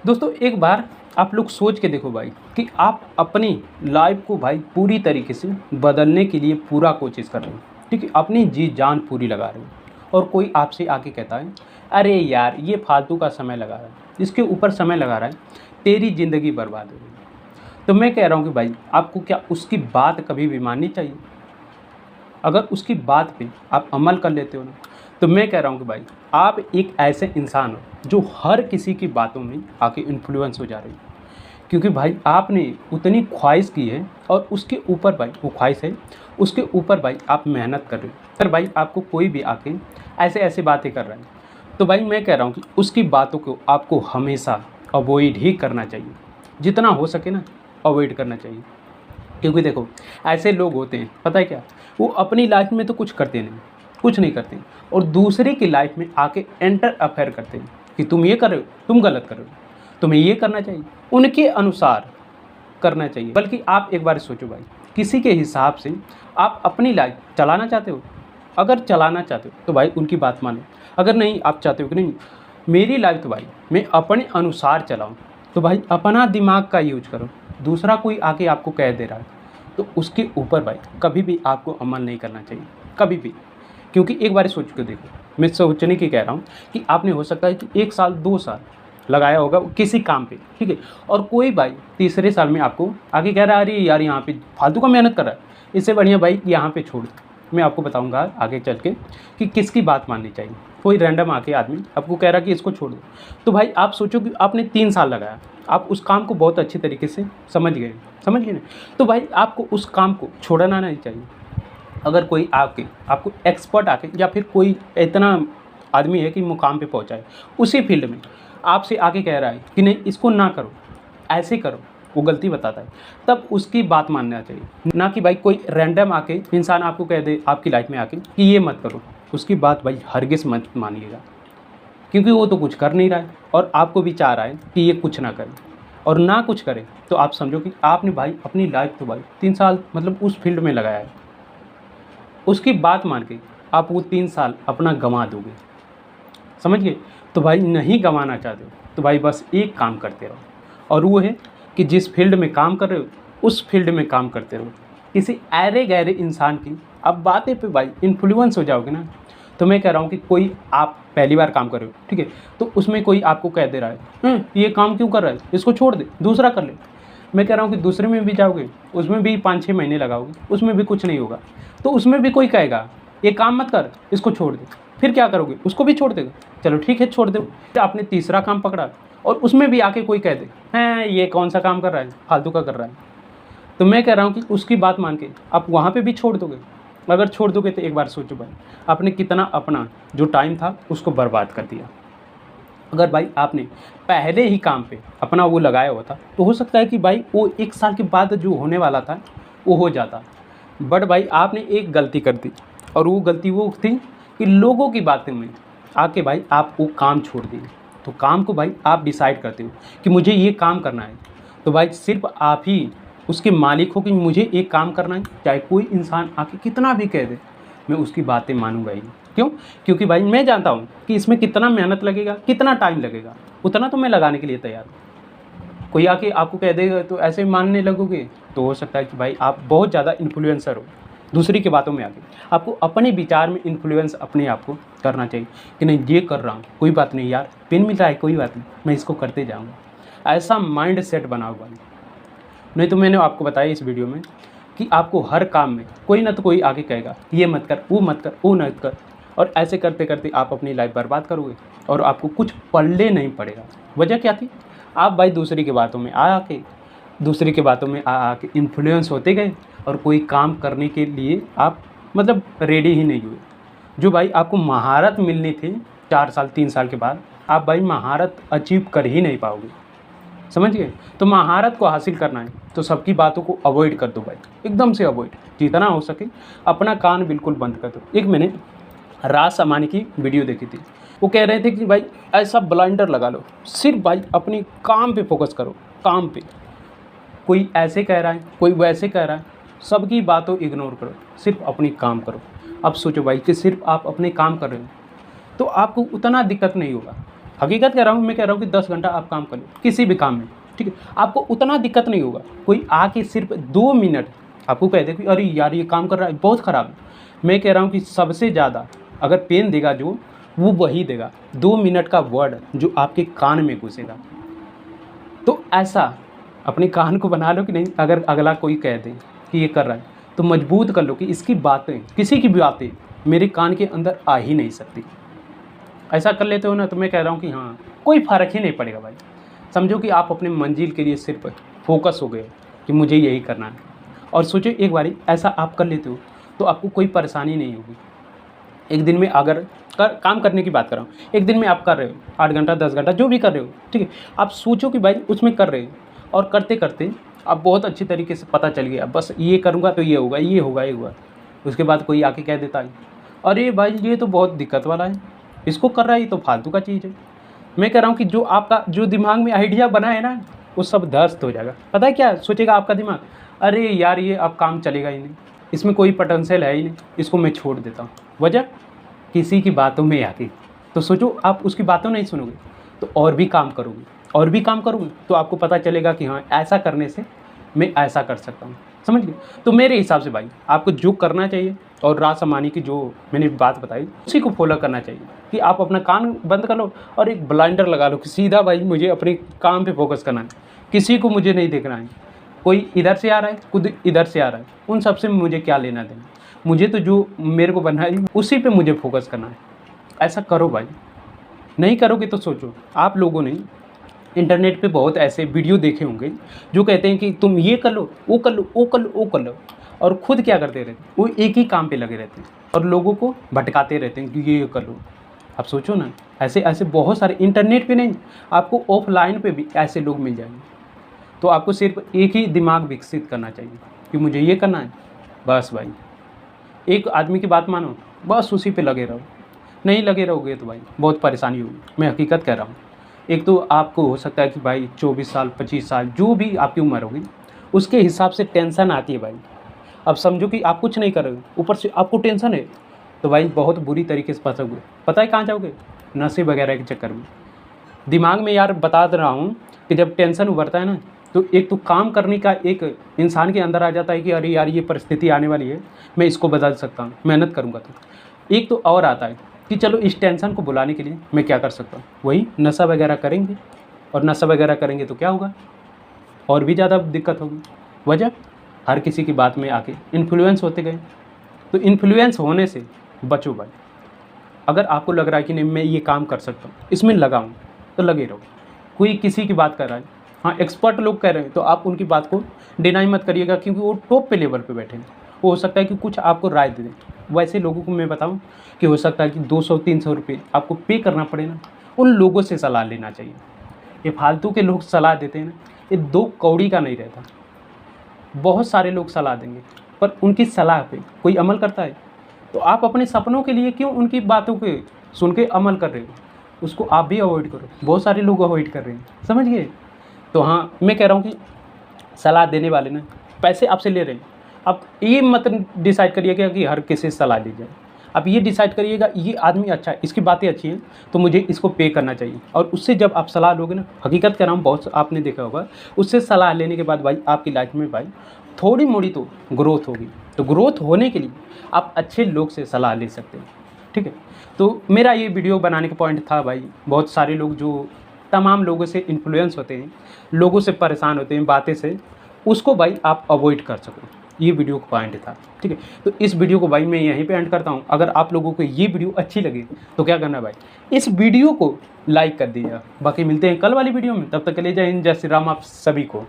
दोस्तों एक बार आप लोग सोच के देखो भाई कि आप अपनी लाइफ को भाई पूरी तरीके से बदलने के लिए पूरा कोशिश कर रहे हो, ठीक है, अपनी जी जान पूरी लगा रहे हो और कोई आपसे आके कहता है अरे यार ये फालतू का समय लगा रहा है, इसके ऊपर समय लगा रहा है, तेरी ज़िंदगी बर्बाद हो गई। तो मैं कह रहा हूँ कि भाई आपको क्या उसकी बात कभी भी माननी चाहिए? अगर उसकी बात पे आप अमल कर लेते हो ना, तो मैं कह रहा हूँ कि भाई आप एक ऐसे इंसान हो जो हर किसी की बातों में आके इन्फ्लुएंस हो जा रहे हो, क्योंकि भाई आपने उतनी ख्वाहिश की है और उसके ऊपर भाई वो ख्वाहिश है, उसके ऊपर भाई आप मेहनत कर रहे हो। पर भाई आपको कोई भी आके ऐसे ऐसे बातें कर रहा है, तो भाई मैं कह रहा हूँ कि उसकी बातों को आपको हमेशा अवॉइड ही करना चाहिए, जितना हो सके ना अवॉइड करना चाहिए। क्योंकि देखो ऐसे लोग होते हैं, पता है क्या, वो अपनी लाइफ में तो कुछ करते नहीं, कुछ नहीं करते, और दूसरे की लाइफ में आके एंटर अफेयर करते हैं कि तुम ये कर रहे हो, तुम गलत कर रहे हो, तुम्हें ये करना चाहिए, उनके अनुसार करना चाहिए। बल्कि आप एक बार सोचो भाई, किसी के हिसाब से आप अपनी लाइफ चलाना चाहते हो? अगर चलाना चाहते हो तो भाई उनकी बात मानो। अगर नहीं, आप चाहते हो कि नहीं मेरी लाइफ तो भाई मैं अपने अनुसार चलाऊं, तो भाई अपना दिमाग का यूज करो। दूसरा कोई आके आपको कह दे रहा है तो उसके ऊपर भाई कभी भी आपको अमल नहीं करना चाहिए, कभी भी। क्योंकि एक बार सोच के देखो, मैं सोचने की कह रहा हूँ कि आपने हो सकता है कि 1 साल 2 साल लगाया होगा किसी काम पे, ठीक है, और कोई भाई तीसरे साल में आपको आगे कह रहा है अरे यार यहाँ पे फालतू का मेहनत कर रहा है, इससे बढ़िया भाई यहाँ पे छोड़ दो। मैं आपको बताऊंगा आगे चल के कि किसकी बात माननी चाहिए। कोई रैंडम आके आदमी आपको कह रहा है कि इसको छोड़ दो, तो भाई आप सोचो कि आपने 3 साल लगाया, आप उस काम को बहुत अच्छी तरीके से समझ गए ना, तो भाई आपको उस काम को छोड़ना नहीं चाहिए। अगर कोई आके आपको एक्सपर्ट आके या फिर कोई इतना आदमी है कि मुकाम पे पहुंचा है उसी फील्ड में, आपसे आके कह रहा है कि नहीं इसको ना करो, ऐसे करो, वो गलती बताता है, तब उसकी बात मानना चाहिए। ना कि भाई कोई रैंडम आके इंसान आपको कह दे आपकी लाइफ में आके कि ये मत करो, उसकी बात भाई हरगिज़ मत मानिएगा। क्योंकि वो तो कुछ कर नहीं रहा है और आपको भी चाह रहा है कि ये कुछ ना करे, और ना कुछ करे तो आप समझो कि आपने भाई अपनी लाइफ तो भाई 3 साल मतलब उस फील्ड में लगाया है, उसकी बात मान के आप वो 3 साल अपना गंवा दोगे, समझ गए? तो भाई नहीं गंवाना चाहते हो तो भाई बस एक काम करते रहो, और वो है कि जिस फील्ड में काम कर रहे हो उस फील्ड में काम करते रहो। किसी ऐरे गहरे इंसान की अब बातें पे भाई इन्फ्लुएंस हो जाओगे ना, तो मैं कह रहा हूँ कि कोई आप पहली बार काम कर रहे हो, ठीक है, तो उसमें कोई आपको कह दे रहा है ये काम क्यों कर रहा है, इसको छोड़ दे, दूसरा कर ले। मैं कह रहा हूँ कि दूसरे में भी जाओगे, उसमें भी 5-6 महीने लगाओगे, उसमें भी कुछ नहीं होगा, तो उसमें भी कोई कहेगा ये काम मत कर, इसको छोड़ दे, फिर क्या करोगे, उसको भी छोड़ देगा, चलो ठीक है छोड़ दो। फिर आपने तीसरा काम पकड़ा और उसमें भी आके कोई कह दे हैं ये कौन सा काम कर रहा है, फालतू का कर रहा है, तो मैं कह रहा हूँ कि उसकी बात मान के आप वहाँ पे भी छोड़ दोगे। अगर छोड़ दोगे तो एक बार सोचो भाई आपने कितना अपना जो टाइम था उसको बर्बाद कर दिया। अगर भाई आपने पहले ही काम पे अपना वो लगाया हुआ था तो हो सकता है कि भाई वो 1 साल के बाद जो होने वाला था वो हो जाता, बट भाई आपने एक गलती कर दी, और वो गलती वो थी कि लोगों की बातें में आके भाई आप वो काम छोड़ दिए। तो काम को भाई आप डिसाइड करते हो कि मुझे ये काम करना है, तो भाई सिर्फ आप ही उसके मालिक हो कि मुझे एक काम करना है, चाहे कोई इंसान आके कितना भी कह दे मैं उसकी बातें मानूंगा ही। क्यों? क्योंकि भाई मैं जानता हूँ कि इसमें कितना मेहनत लगेगा, कितना टाइम लगेगा, उतना तो मैं लगाने के लिए तैयार हूँ। कोई आके आपको कह देगा तो ऐसे मानने लगोगे तो हो सकता है कि भाई आप बहुत ज़्यादा इन्फ्लुएंसर हो दूसरी की बातों में आके। आपको अपने विचार में इन्फ्लुएंस अपने आप को करना चाहिए कि नहीं ये कर रहा हूँ, कोई बात नहीं यार, पेन मिल रहा है कोई बात नहीं, मैं इसको करते जाऊँगा। ऐसा माइंड सेट बनाओ भाई। नहीं तो मैंने आपको बताया इस वीडियो में कि आपको हर काम में कोई ना तो कोई आगे कहेगा ये मत कर, वो मत कर, वो मत कर, और ऐसे करते करते आप अपनी लाइफ बर्बाद करोगे और आपको कुछ पढ़ले नहीं पड़ेगा। वजह क्या थी? आप भाई दूसरी की बातों में आ आके इन्फ्लुएंस होते गए और कोई काम करने के लिए आप मतलब रेडी ही नहीं हुए। जो भाई आपको महारत मिलनी थी 4 साल 3 साल के बाद, आप भाई महारत अचीव कर ही नहीं पाओगे, समझ गए? तो महारत को हासिल करना है तो सबकी बातों को अवॉइड कर दो भाई, एकदम से अवॉइड, जितना हो सके अपना कान बिल्कुल बंद कर दो। एक मैंने राज अमानी की वीडियो देखी थी, वो कह रहे थे कि भाई ऐसा ब्लाइंडर लगा लो, सिर्फ भाई अपने काम पे फोकस करो, काम पे। कोई ऐसे कह रहा है, कोई वैसे कह रहा है, सबकी बातों इग्नोर करो, सिर्फ अपनी काम करो। अब सोचो भाई कि सिर्फ आप अपने काम कर रहे हो तो आपको उतना दिक्कत नहीं होगा, हकीकत कह रहा हूँ, मैं कह रहा हूँ कि 10 घंटा आप काम कर लो किसी भी काम में, ठीक है, आपको उतना दिक्कत नहीं होगा। कोई आके सिर्फ 2 मिनट आपको कह दे कि अरे यार ये काम कर रहा है बहुत ख़राब है, मैं कह रहा हूँ कि सबसे ज़्यादा अगर पेन देगा जो, वो वही देगा 2 मिनट का वर्ड जो आपके कान में घुसेगा। तो ऐसा अपने कान को बना लो कि नहीं, अगर अगला कोई कह दे कि ये कर रहा है तो मजबूत कर लो कि इसकी बातें, किसी की भी बातें मेरे कान के अंदर आ ही नहीं सकती। ऐसा कर लेते हो ना, तो मैं कह रहा हूँ कि हाँ, कोई फ़र्क ही नहीं पड़ेगा भाई। समझो कि आप अपने मंजिल के लिए सिर्फ फोकस हो गए कि मुझे यही करना है। और सोचो एक बारी ऐसा आप कर लेते हो तो आपको कोई परेशानी नहीं होगी। एक दिन में अगर काम करने की बात कर रहा हूँ, एक दिन में आप कर रहे हो 8 घंटा 10 घंटा जो भी कर रहे हो, ठीक है, आप सोचो कि भाई उसमें कर रहे हो, और करते करते आप बहुत अच्छी तरीके से पता चल गया, बस ये करूँगा तो ये होगा, ये होगा, ये होगा। उसके बाद कोई आके कह देता है अरे भाई ये तो बहुत दिक्कत वाला है, इसको कर रहा है, ये तो फालतू का चीज़ है। मैं कह रहा हूँ कि जो आपका जो दिमाग में आइडिया बना है ना, वो सब ध्वस्त हो जाएगा। पता है क्या सोचेगा आपका दिमाग, अरे यार ये अब काम चलेगा ही नहीं, इसमें कोई पोटेंशियल है ही नहीं, इसको मैं छोड़ देता हूँ। वजह किसी की बातों में आके, तो सोचो आप उसकी बातों नहीं सुनोगे तो और भी काम करोगे, और भी काम करोगे तो आपको पता चलेगा कि हाँ ऐसा करने से मैं ऐसा कर सकता हूँ। समझ गए? तो मेरे हिसाब से भाई आपको जो करना चाहिए, और राज अम्बानी की जो मैंने बात बताई उसी को फॉलो करना चाहिए कि आप अपना कान बंद कर लो और एक ब्लाइंडर लगा लो कि सीधा भाई मुझे अपने काम पे फोकस करना है, किसी को मुझे नहीं देखना है। कोई इधर से आ रहा है, खुद इधर से आ रहा है, उन सब से मुझे क्या लेना देना, मुझे तो जो मेरे को बनना है उसी पे मुझे फोकस करना है। ऐसा करो भाई। नहीं करोगे तो सोचो, आप लोगों ने इंटरनेट पे बहुत ऐसे वीडियो देखे होंगे जो कहते हैं कि तुम ये कर लो, वो कर लो, वो कर लो, वो कर लो, और खुद क्या करते रहते हैं, वो एक ही काम पे लगे रहते हैं और लोगों को भटकाते रहते हैं कि ये कर लो। आप सोचो ना, ऐसे ऐसे बहुत सारे, इंटरनेट पे नहीं, आपको ऑफलाइन पे भी ऐसे लोग मिल जाएंगे। तो आपको सिर्फ एक ही दिमाग विकसित करना चाहिए कि मुझे ये करना है, बस भाई एक आदमी की बात मानो, बस उसी पे लगे रहो। नहीं लगे रहोगे तो भाई बहुत परेशानी होगी, मैं हकीकत कह रहा हूँ। एक तो आपको हो सकता है कि भाई 24 साल 25 साल जो भी आपकी उम्र होगी उसके हिसाब से टेंशन आती है भाई। अब समझो कि आप कुछ नहीं कर रहे हो, ऊपर से आपको टेंशन है, तो भाई बहुत बुरी तरीके से फंसोगे। पता है कहाँ जाओगे? नशे वगैरह के चक्कर में। दिमाग में यार बता रहा हूँ कि जब टेंशन उभरता है ना, तो एक तो काम करने का एक इंसान के अंदर आ जाता है कि अरे यार ये परिस्थिति आने वाली है, मैं इसको बदल सकता हूँ, मेहनत करूँगा। तो एक तो और आता है कि चलो इस टेंशन को भुलाने के लिए मैं क्या कर सकता हूँ, वही नशा वगैरह करेंगे, और नशा वगैरह करेंगे तो क्या होगा, और भी ज़्यादा दिक्कत होगी। वजह हर किसी की बात में आके इन्फ्लुएंस होते गए। तो इन्फ्लुएंस होने से बचो भाई। अगर आपको लग रहा है कि नहीं मैं ये काम कर सकता हूँ, इसमें लगाऊँ, तो लगे रहो। कोई किसी की बात कर रहा है, हाँ एक्सपर्ट लोग कह रहे हैं, तो आप उनकी बात को डिनाई मत करिएगा, क्योंकि वो टॉप पे लेवल पे बैठे हैं। वो हो सकता है कि कुछ आपको राय दे दें। वैसे लोगों को मैं बताऊं कि हो सकता है कि 200-300 रुपये आपको पे करना पड़े ना, उन लोगों से सलाह लेना चाहिए। ये फालतू के लोग सलाह देते हैं ना, ये 2 कौड़ी का नहीं रहता। बहुत सारे लोग सलाह देंगे पर उनकी सलाह पे कोई अमल करता है? तो आप अपने सपनों के लिए क्यों उनकी बातों को सुन के अमल कर रहे हो? उसको आप भी अवॉइड करो। बहुत सारे लोग अवॉइड कर रहे हैं, समझ गए? तो हाँ, मैं कह रहा हूँ कि सलाह देने वाले ना पैसे आपसे ले रहे हैं। आप ये मत डिसाइड करिएगा कि हर किसी से सलाह दी जाए। आप ये डिसाइड करिएगा ये आदमी अच्छा है, इसकी बातें अच्छी हैं, तो मुझे इसको पे करना चाहिए। और उससे जब आप सलाह लोगे ना, हकीकत कह रहा हूँ, बहुत आपने देखा होगा, उससे सलाह लेने के बाद भाई आपकी लाइफ में भाई थोड़ी मोड़ी तो ग्रोथ होगी। तो ग्रोथ होने के लिए आप अच्छे लोग से सलाह ले सकते हैं, ठीक है? तो मेरा ये वीडियो बनाने का पॉइंट था भाई, बहुत सारे लोग जो तमाम लोगों से इन्फ्लुएंस होते हैं, लोगों से परेशान होते हैं बातें से, उसको भाई आप अवॉइड कर सको। ये वीडियो का पॉइंट था, ठीक है? तो इस वीडियो को भाई मैं यहीं पे एंड करता हूँ। अगर आप लोगों को ये वीडियो अच्छी लगे तो क्या करना है भाई, इस वीडियो को लाइक कर दीजिएगा। बाकी मिलते हैं कल वाली वीडियो में, तब तक के लिए जय हिंद, जय श्री राम आप सभी को।